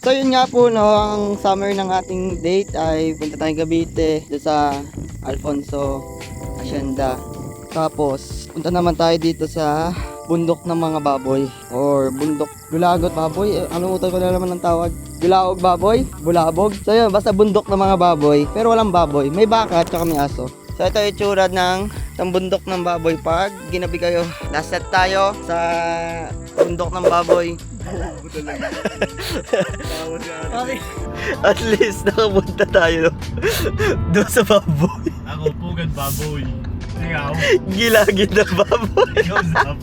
So yun nga po no, ang summary ng ating date ay punta tayong Cavite doon sa Alfonso Hacienda. Tapos punta naman tayo dito sa bundok ng mga baboy or bundok Gulagot baboy. Ano utol ko na naman ng tawag? Gulaog baboy? Bulabog? So yun, basta bundok ng mga baboy pero walang baboy. May baka at saka may aso. So ito yung itsura ng bundok ng baboy pag ginabi kayo. Last set tayo sa bundok ng baboy. At least nakapunta tayo doon sa baboy. Ako pugad baboy. Ikaw. Gilagid na baboy. Ikaw zap.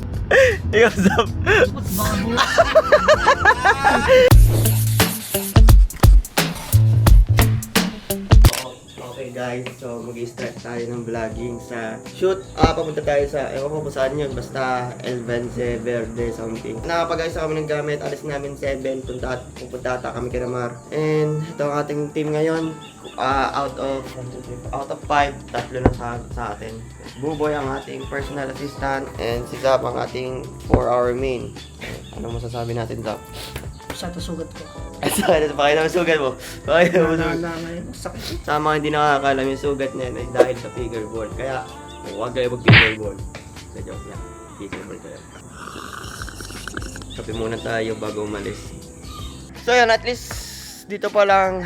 Ikaw zap. Baboy. Okay guys, so mag-start tayo ng vlogging sa shoot. Papunta tayo sa, ewan ko kung saan yun, basta El Vence Verde something. Nakapag-ayos kami ng gamit, alis namin 7, pupunta ata kami kay Mar. And ito ang ating team ngayon, out of 5, tatlo na sa atin. Buboy ang ating personal assistant, and si Zap ang ating 4-hour main. Ano masasabi natin, Zap? Sa sugat ko. Sakit, pakita mo sugat mo. Pakita mo sugat. Sakit. Sa mga hindi nakakaalam, yung sugat na yun ay dahil sa fingerboard. Kaya, huwag kayo mag-fingerboard. Sa joke lang. Fingerboard kayo. Kape muna tayo bago umalis. So yun, at least dito pa lang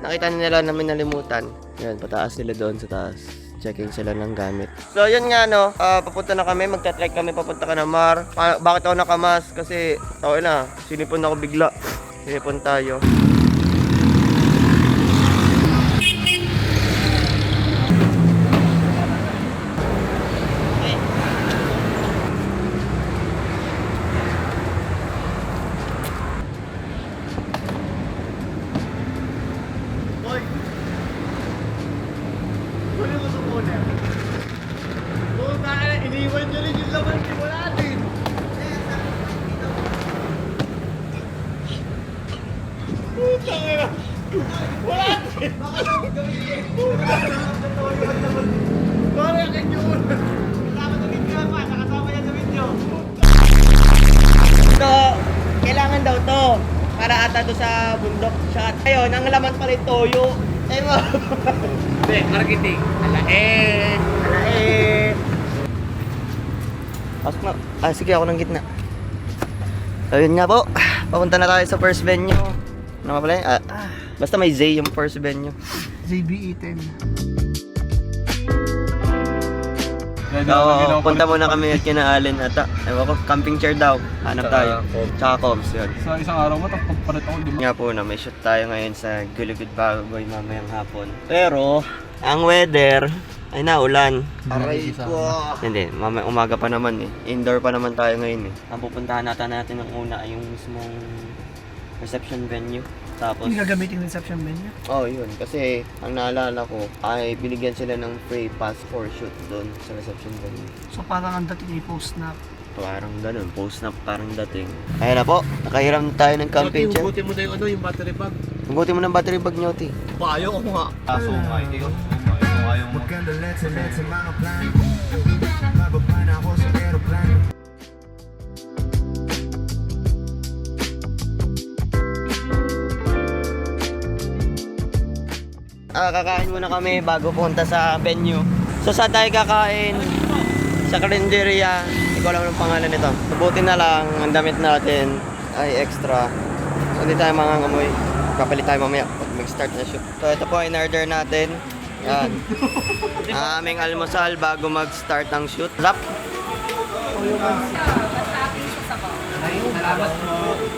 nakita nila namin nalimutan. Yan, pataas sila doon sa taas. Checking sila ng gamit. So yun nga no, papunta na kami, magta-trek kami papunta ka na Mar. Bakit ako nakamas? Kasi tawag na, sinipon ako bigla. Sinipon tayo. Iniwan nyo rin yung laman ni wala din. Putang ina. Wala din. Sorry, akin yun. Kasama sa video pa. Nakasama yan sa video. So, kailangan daw to para ata to sa bundok shot. Ayun, ang laman pala yung toyo. Eh mo. Hindi, marketing. Alain. Alain. Pasok na. Sige, ako ng gitna. Ayun nga po. Papunta na tayo sa first venue. Ano nga pala yun? Basta may Z yung first venue. ZBE 10. Oo, punta muna kami at kina Allen ata. Ewan ko, camping chair daw. Hanap tayo. Tsaka comms yun. Sa isang araw mo, pagpalit ako di Nga po na, may shoot tayo ngayon sa Gulugud Bagoy mamayang hapon. Pero, ang weather ay naulan. Aray ko. Hindi, umaga pa naman eh. Indoor pa naman tayo ngayon eh. Ang pupuntahan natin ng una ay yung mismong reception venue. Tapos, Yung gagamitin ng reception menu. yun. Kasi, ang naalala ko ay binigyan sila ng free pass for shoot doon sa reception venue. So parang ang dating i-post na. Parang ganun, post na parang dating. Ayun na po, nakahiram tayo ng camping chair. Hugutin mo na yung battery bag. Hugutin mo ng battery bag nyo, ti. Ayaw ko nga. Kaso nga, hindi ko. Ayaw mo. Maganda let's mga plano. Mababa na ako sa aeroplano. Kakain muna kami bago punta sa venue. So saan tayo kakain? Sa karinderya. Hindi ko alam ng pangalan nito. Mabuti na lang, ang damit natin ay extra. So hindi tayo mangangamoy. Papalit tayo mamaya pag mag-start na shoot. So ito po ang in-order natin. Yan. Ang aming almusal bago mag-start ang shoot. Rap!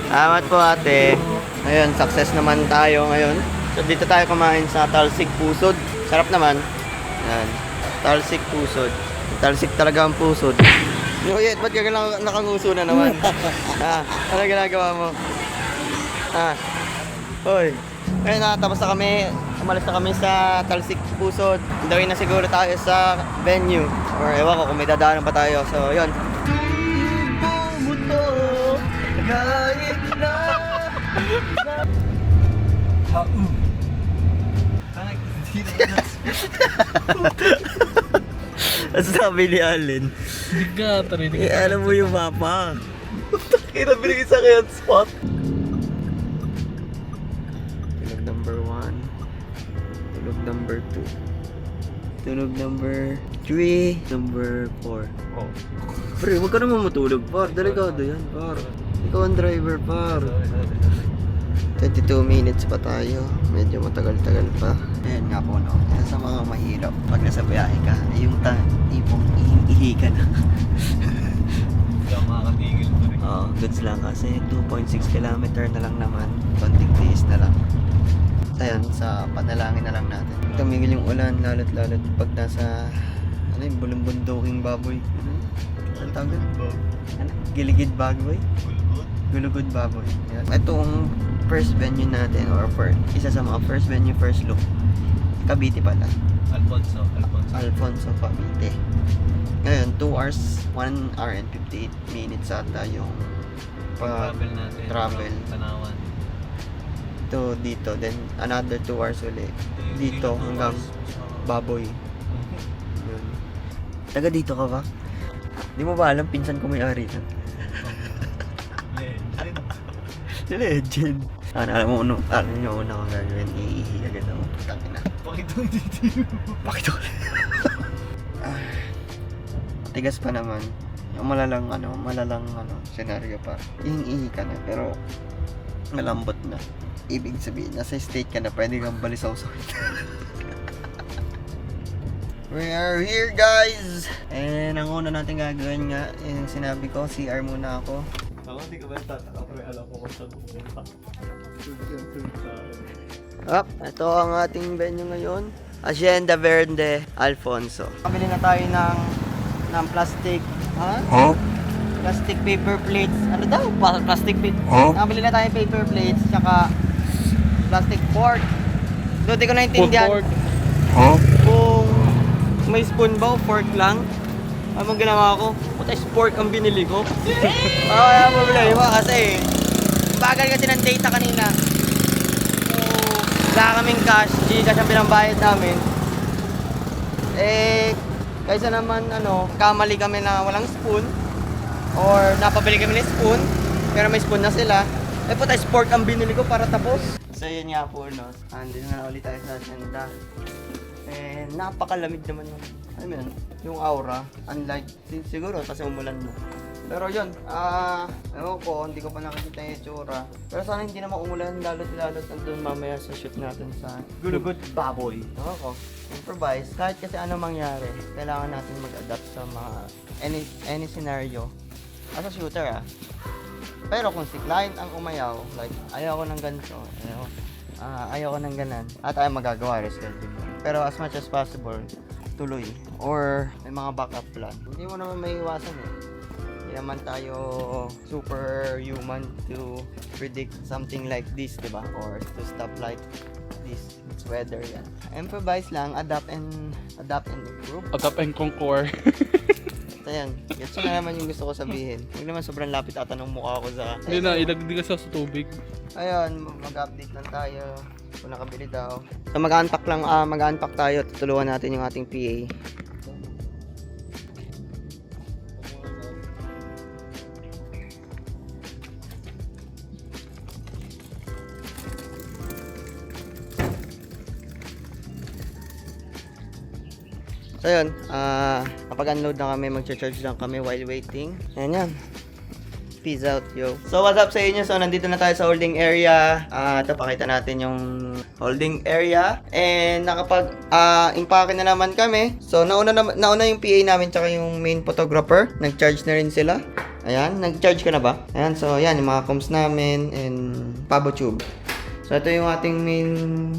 Salamat po ate. Ayun, success naman tayo ngayon. So dito tayo kumain sa Talsik Pusod. Sarap naman. Yan. Talsik Pusod. Talsik talaga ang pusod. Yuyet, ba't ka nakanguso na naman? Ano ginagawa mo? Hoy. Ayun na, tapos na kami. Umalis na kami sa Talsik Pusod. Dawin na siguro tayo sa venue. Or ewan ko kung may dadaanan pa tayo. So, yun. Ang sabi ni Allen, Hindi ka, tarinig. alam mo yung mapa. Kaya binigay sa akin spot. Tulog number 1. Tulog number 2. Tulog number 3. Number 4. Oh. Pre, huwag ka naman matulog, par. Delikado yan, par. Ikaw ang driver, par. 22 minutes pa tayo. Medyo matagal-tagal pa. Ayan nga po, no. Isa sa mga mahirap pag nasa biyahe ka, ay yung tipong ihing-ihi ka na. Hindi ako makakatigil pa rin. Oo, goods lang kasi 2.6 kilometer na lang naman. Konting tiis na lang. Ayan, sa panalangin na lang natin. Tumigil yung ulan, lalot-lalot pag nasa ano yung bulumbunduking baboy. Ano tawag doon? Ano? Giligid baboy? Gulugod baboy. Yan. Itong first venue natin or isa sa mga first venue, first look. Cavite pala. Alfonso Cavite. Ngayon, 2 hours, 1 hour and 58 minutes ata yung Travel natin. travel. Tanawan. to dito. Then, another 2 hours ulit. Dito hanggang Baboy. Yun. Taga dito ka ba? Di mo ba alam, pinsan ko may-ari na. Legend. Alam mo, alam nyo una kong gagawin, iihi agad ako. Putangin na. Pakita mo dito. Bakit ako? Tigas pa naman. Yung malalang senaryo pa. Ihi ka na, pero malambot na. Ibig sabihin, nasa state ka na, pwede kang balisaw-saw. We are here, guys! And ang una natin gagawin nga, yung sinabi ko, CR muna ako. Ako, hindi ka ba tataka, pero alam ko kung saan pumunta. Ito ang ating venue ngayon. Hacienda Verde, Alfonso. Pabili na tayo ng plastic. Plastic paper plates. Ano daw? Plastic paper. Nabili na tayo ng paper plates, tsaka plastic fork. Doon, di ko naintindihan. Kung may spoon ba o fork lang? Ano ginawa ko? Puta, fork ang binili ko. Kaya problema kasi bagal kasi ng data kanina. So, wala kaming cash. Gcash ang pinambayad namin. Kaysa naman kamali kami na walang spoon or napabili kami ng spoon pero may spoon na sila. Puta, fork ang binili ko para tapos. So yun nga po, no. Andito na ulit tayo sa Hacienda. Napakalamig naman yung aura. Unlike, siguro kasi umulan mo. Pero yun, ewan ko, hindi ko pa nakikita yung itsura. Pero sana hindi naman umulan, lalot-lalot nandun mamaya sa shoot natin sa Gulugod baboy. ako. Improvise. Kahit kasi ano mangyari, kailangan natin mag-adapt sa mga any scenario. As a shooter Pero kung si client ang umayaw, like ayaw ko ng ganito, ayaw ko ng ganan, at ayaw magagawa, reschedule. Pero as much as possible, tuloy. Or may mga backup plan. Hindi mo naman maiiwasan Hindi naman tayo superhuman to predict something like this, diba? Or to stop like this. It's weather yan. Improvise lang, adapt and improve. Adapt and conquer. So yan, gets na naman yung gusto ko sabihin. Huwag naman sobrang lapit ata ng mukha ko sa... Hindi na, ilagdi ka sa tubig. Ayun, mag-update lang tayo kung nakabili daw. So mag-unpack tayo, tutulungan natin yung ating PA. So yun, kapag unload na kami, mag-charge lang kami while waiting. Ayan yan. Peace out, yo. So what's up sa inyo? So nandito na tayo sa holding area. Ito, pakita natin yung holding area. And nakapag-impake na naman kami. So nauna yung PA namin tsaka yung main photographer. Nag-charge na rin sila. Ayan, nag-charge ka na ba? Ayan, so yan, yung mga comms namin and Pabo Tube. So ito yung ating main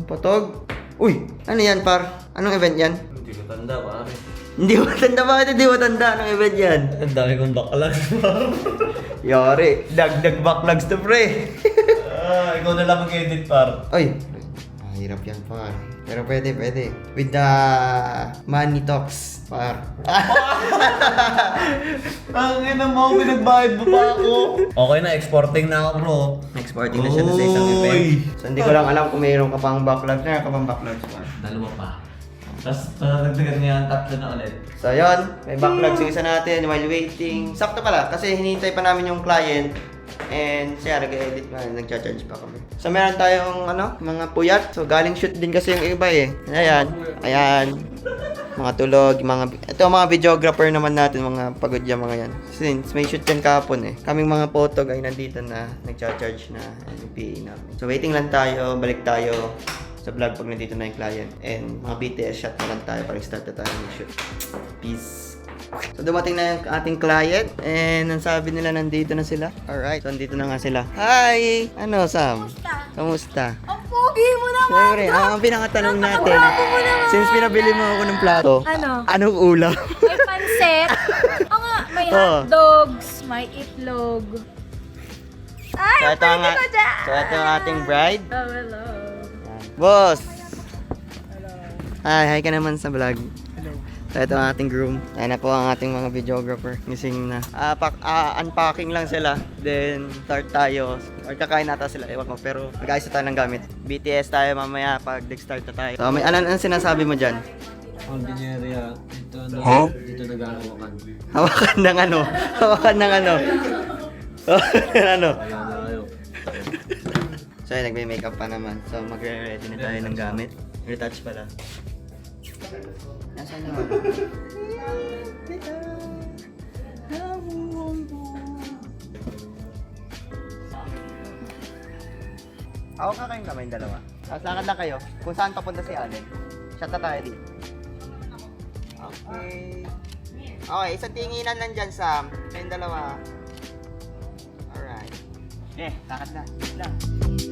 photog. Uy, ano yan par? Anong event yan? Hindi ko tanda, pare. Hindi mo tanda, bakit hindi mo tanda? Anong event yan? Ang dami kong backlogs. Yari, dagdag backlogs to pre. Ikaw na lang mag-edit, par. Oy, mahirap yan par. Pero pwede. With the money talks par. Ang ina mo, pinagbayad mo pa ako. Okay na, exporting na ako, bro. Exporting na siya sa isang event. So hindi ko lang alam kung mayroon ka pang backlogs na, backlogs par. Dalawa pa. Tapos nagdagan niya ang tatlo na ulit. So yun, may backlogs yung isa natin while waiting. Sakto pala, kasi hinihintay pa namin yung client. And siya, nag-edit pa, nag-charge pa kami. So meron tayong mga puyat. So galing shoot din kasi yung iba eh. Ayan. Mga tulog, ito mga videographer naman natin, mga pagod yan mga yan. Since may shoot yan kahapon eh. Kaming mga photog ay nandito na, nag-charge na yung PA namin. So waiting lang tayo, balik tayo sa vlog pag nandito na yung client. And mga BTS shot na lang tayo para start na tayo mag-shoot. Peace! So dumating na yung ating client and ang sabi nila nandito na sila. Alright, so nandito na nga sila. Hi! Ano Sam? Kamusta? Ang pogi mo naman! Siyempre, ang pinakatanong natin, since pinabili mo ako ng plato, Ano? anong ulam? May pansit. Oo nga, may hotdogs, may itlog. Ay, So ang ito ang, pwede ko dyan! so ito ang ating bride. Oh, hello. Boss! Hi ka naman sa vlog. So ito ang ating groom. Ayan na po ang ating mga videographer. Gising na. Unpacking lang sila. Then start tayo. Or kakain nata sila. Ewan ko. Pero mag-ayos na tayo ng gamit. BTS tayo mamaya pag nag-start na tayo. So may ano sinasabi mo dyan? Ordinarya, dito nag-aawakan. Hawakan ng ano? Hawakan ng ano? Ano? Kaya na kayo. So yun, nagme-makeup pa naman. So magre-ready na tayo ng gamit. Retouch pala. Nasaan naman? Ako ka kayong kamay dalawa. Lakad lang kayo. Kung saan papunta si Allen. Shot na tayo dito. Okay. Okay, isang tinginan lang dyan, Sam. Kayong dalawa. Alright. Lakad na. Wait lang. Hindi.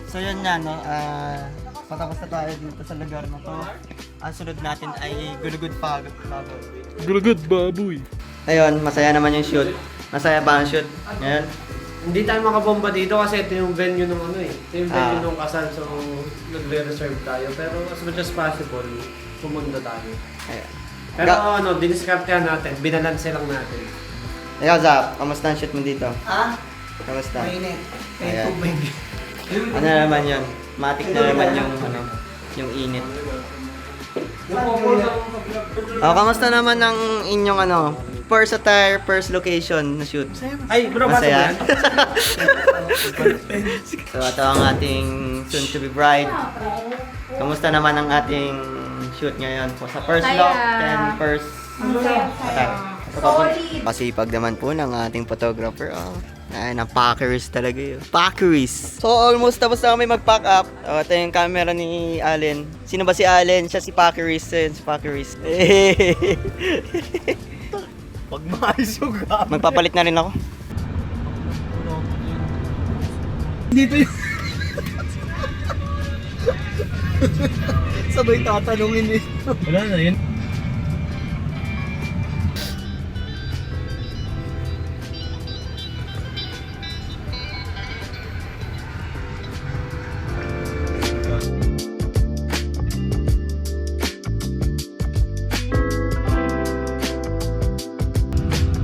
So yun nga no, patapos na tayo dito sa lugar na to. Ang sunod natin ay Gulugud Baboy. Gulugud baboy. Ayun, masaya naman yung shoot. Masaya ba ang shoot? Ngayon? Hindi tayo makabomba dito kasi ito yung venue ng ano eh. Ito yung venue ng kasal, so nagre-reserve tayo. Pero as much as possible, pumunta tayo. Ayun. Pero diniskartehan natin, binalanse lang natin. Ikaw Zap, kamusta ang shoot mo dito? Kamusta? Mainit. Ayan. Tubig. Ano naman yun? Matik na naman yung init. Kamusta naman ang inyong first attire, first location na shoot? Ay, bro, basta Masaya? yan. So ito ang ating soon to be bride. Kamusta naman ang ating shoot ngayon po sa first Masaya. look and first attire? Solid. Masipag naman po ng ating photographer. Ay, na-packeries talaga yun. Packeries! So, almost tapos na kami mag-pack up. Ito yung camera ni Allen. Sino ba si Allen? Siya si Packeries. Yun, si Packeries. Pag maayos yung gamit. Magpapalit na rin ako. Dito yun. Sabay tatanungin eh. Wala na yun.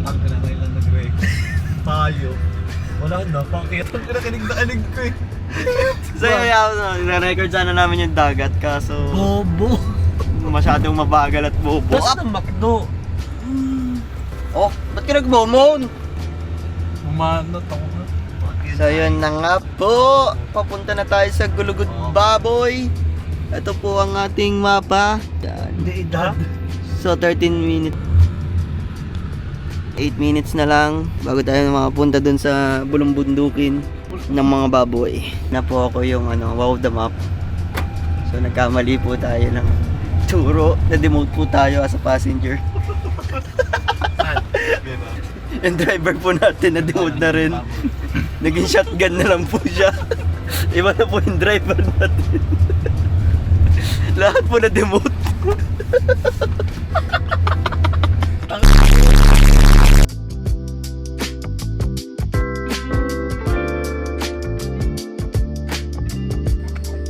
Ang kailangan lang nag-break. Tayo. Wala na, pakit. Ang kinakinig ko eh. So, na-record sana namin yung dagat. Kaso, Bobo. masyadong mabagal at bobo. Basta ng McDo. Oh, ba't ka nag-momon? Umanot ako. So yun na nga po, papunta na tayo sa Gulugud Baboy. Ito po ang ating mapa. Yan. Hindi edad. So 13 minutes. 8 minutes na lang bago tayo makapunta dun sa bulumbundukin ng mga baboy. Na po ako yung wow the map. So nagkamali po tayo ng turo. Na-demote po tayo as a passenger. Yung driver po natin na-demote na rin. Naging shotgun na lang po siya. Iba na po yung driver natin. Lahat po na-demote.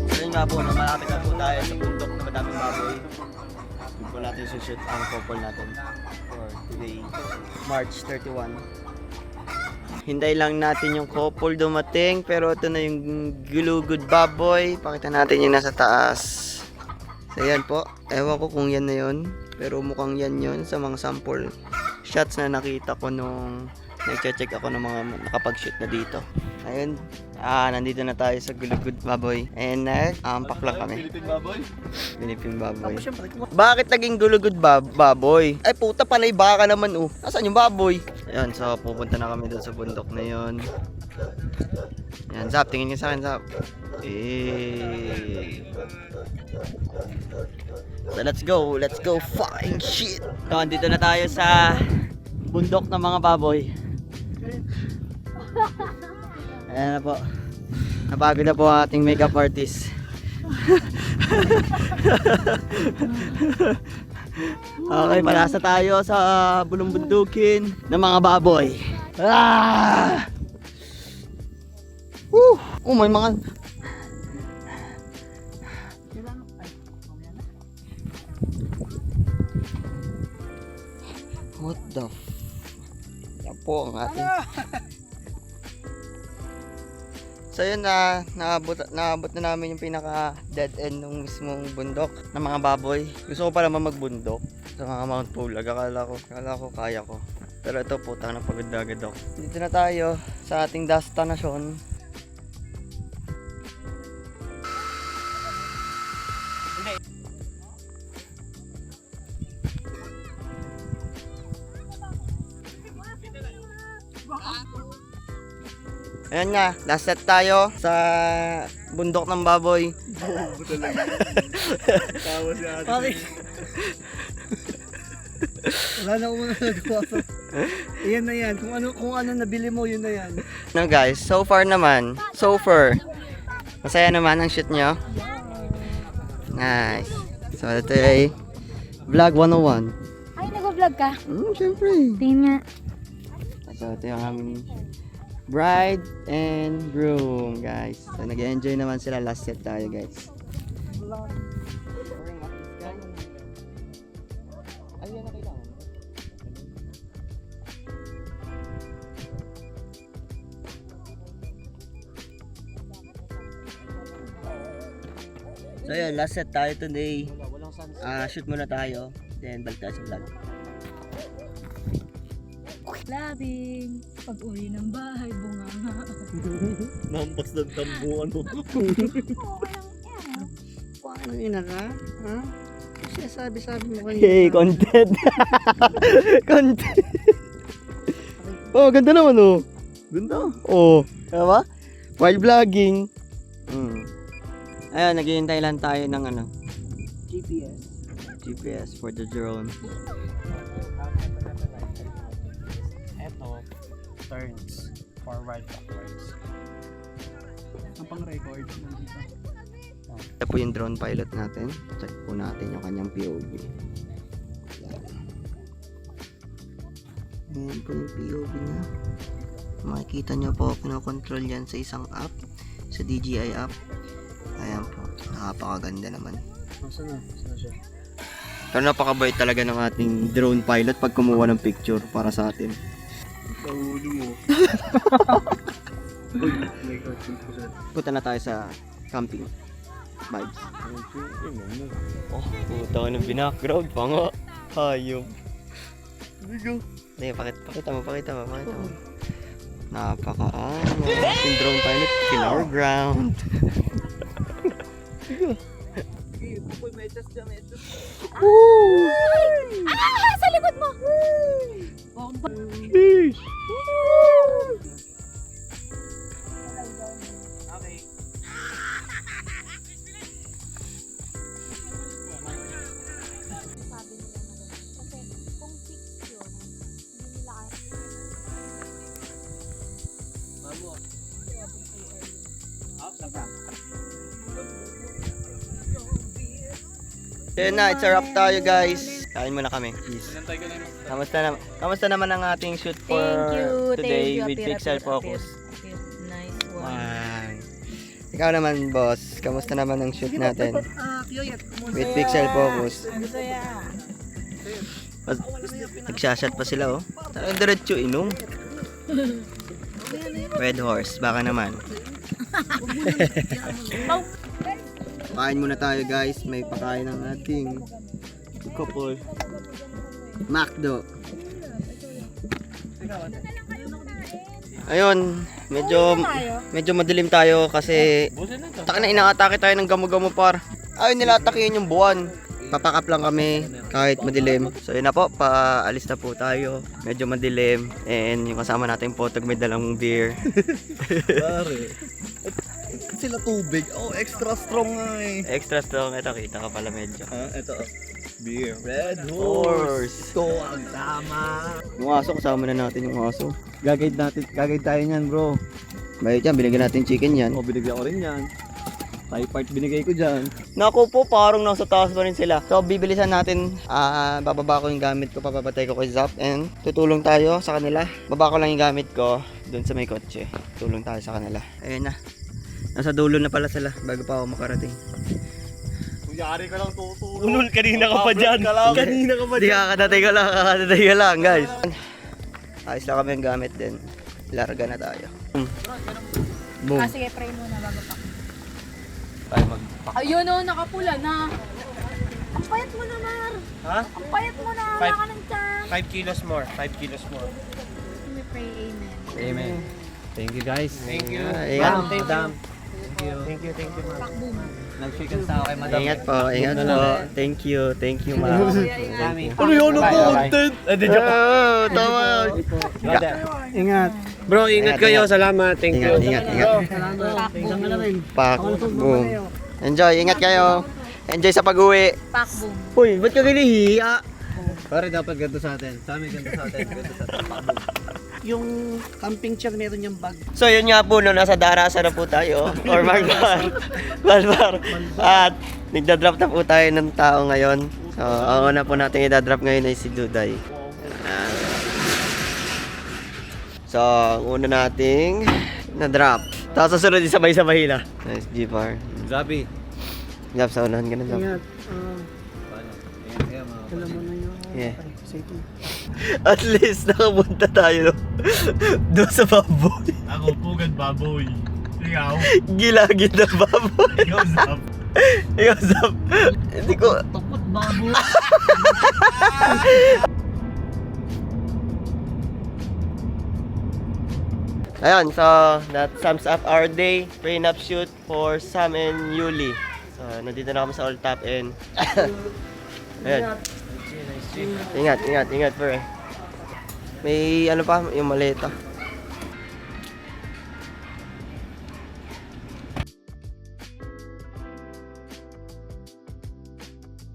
So yun nga po, malapit na po tayo sa bundok na madaming baboy. Yun po natin sushoot ang couple natin for today, March 31. Hintay lang natin yung couple dumating, pero ito na yung gulugod baboy. Pakita natin yung nasa taas. So yan po, ewan ko kung yan na yun, pero mukhang yan yun sa mga sample shots na nakita ko nung nag-check ako ng mga nakapag-shoot na dito. Ayun, nandito na tayo sa gulugod baboy. And ampak lang kami. Piliping baboy. Bakit naging gulugod baboy? Ay puta, panay baka naman oh. Nasaan yung baboy? Ayun, so pupunta na kami doon sa bundok na yun. Ayan, Zap, tingin ka sa akin, Zap. So let's go fucking shit. So andito na tayo sa bundok ng mga baboy. Ayan na po. Napagod na po ang ating makeup artist. Okay, palasa tayo sa bulumbundukin ng mga baboy. Ah! Woo! Oh, may mga... What the f... Yan po ang ating... So yun na, naabot na namin yung pinaka dead end ng mismong bundok ng mga baboy. Gusto ko pa naman magbundok sa mga Mount Pulag. Akala ko kaya ko. Pero ito putang na pagod na agad ako. Dito na tayo sa ating destination. Ayan nga, last set tayo sa bundok ng baboy. Bobo talaga. Tawa si ate. Okay. Wala na akong nagawa pa. Yan na yan. Kung ano nabili mo, yun na yan. No guys, so far masaya naman ang shoot nyo. Nice. So ito ay Vlog 101. Ay, nag-vlog ka? Siyempre. Tingin nga. So ito yung aming bride and groom, guys. So nag-enjoy naman sila, last set tayo, guys. So yun, last set tayo today. Shoot muna tayo, then balik tayo sa vlog. Labing, pag uwi ng bahay, bunganga. Nampas ng tambuan mo. Paano yun ka? Ha? Siya sabi mo kanina. Hey, content! Content! Oh, ganda naman oh. Ganda. Oh, tama? While vlogging. Ayun, naghihintay lang tayo ng ano. GPS for the drone. Eto, turns, forward, backwards. Ang pang-record nandito. Ito po yung drone pilot natin. Check po natin yung kanyang POV. Yan. Ayan po yung POV niya. Makikita nyo po, pinokontrol yan sa isang app. Sa DJI app. Ayan po. Napakaganda naman. Nasaan na? Saan siya? Pero napakabait talaga ng ating drone pilot pag kumuha ng picture para sa atin. Sa ulo mo. Punta na tayo sa camping vibes. Oh, puta ka ng background pa nga. Hayop. Hindi, pakita mo. Napaka-ano. Yung drone pilot, kill our ground. Sa likod mo! Yun na, it's a wrap tayo guys. Kain muna kami. Peace. Kamusta naman ang ating shoot for today with Pixel Focus? Nice one. Wow. Ikaw naman boss, kamusta naman ang shoot natin with Pixel Focus? Nagshashot pa sila oh. Talagang diretso inom. Red horse, baka naman. Kain muna tayo guys, may pakain ng ating couple. McDo. Ayun, medyo madilim tayo kasi taka na inaatake tayo ng gamo-gamo par. Ayun nila atakihin yung buwan. Papakap lang kami kahit madilim. So yun na po, paalis na po tayo. Medyo madilim and yung kasama natin potog may dalang beer. Pare. Sila tubig. Oh, extra strong nga eh. Extra strong, ito kita ka pala medyo. Ito. Beer. Red Horse. Ito ang tama. Yung aso, kasama na natin yung aso. Gagayad tayo niyan bro. Bayad yan, binigyan natin chicken yan. Oh, binigyan ko rin yan. Thai part binigay ko dyan. Naku po, parang nasa taas pa rin sila. So, bibilisan natin. Bababa ko yung gamit ko, papapatay ko kay Zap. And tutulong tayo sa kanila. Baba ko lang yung gamit ko dun sa may kotse. Tulong tayo sa kanila. Ayun na. Nasa dulo na pala sila bago pa ako makarating. Kuyari ka lang tutulong. Unol, kanina ka pa dyan. Kanina ka pa Hindi kakatatay ka lang guys. Ayos lang kami yung gamit din. Larga na tayo. Boom. Sige, pray muna bago pa. Ayun o, nakapula na. Ang payat mo na, Mar. Ha? Ang payat mo na. Wala ka ng tiyan. 5 kilos more. 5 kilos more. We pray, amen. Amen. Thank you guys. Thank you. Ingat. Madam. Thank you, ma'am. Pakboom. Nag-chicken sa kay madam. Ingat po, Thank you ma'am. Ano yun ang content? Oh, tama. Ingat. Bro, ingat kayo. Salamat. Thank you. Ingat. Pakboom. Pak. Boom. Enjoy, ingat kayo. Enjoy sa pag-uwi. Pakboom. Uy, ba't ka ginihiya? Pare dapat ganito sa atin. Sa amin ganito sa atin. Ganito sa atin. Yung camping chair meron yung bag. So yun nga po, no, nasa Darasa na po tayo. Or Malbar. At nagda-drop na po tayo ng tao ngayon. So, ang una po natin i-drop ngayon ay si Duday. Ayan. So, ang una nating na-drop. Tapos susunod yung sabay-sabay na. Nice, G-Par. Zabi. Zap, sa unahan ka na, Zap. Ingat. Alam mo na yun. Yeah. At least nakapunta tayo doon sa baboy. Ako pugad baboy. Ikaw. Gilagid na baboy. Ikaw Zap. Ikaw, Zap. Hindi ko... Takot baboy. Ayun, so that sums up our day. Prenup shoot for Sam and Yuli. So, nandito na kami sa Old Top End. Ayun. Ingat, pre. May ano pa, yung maleta.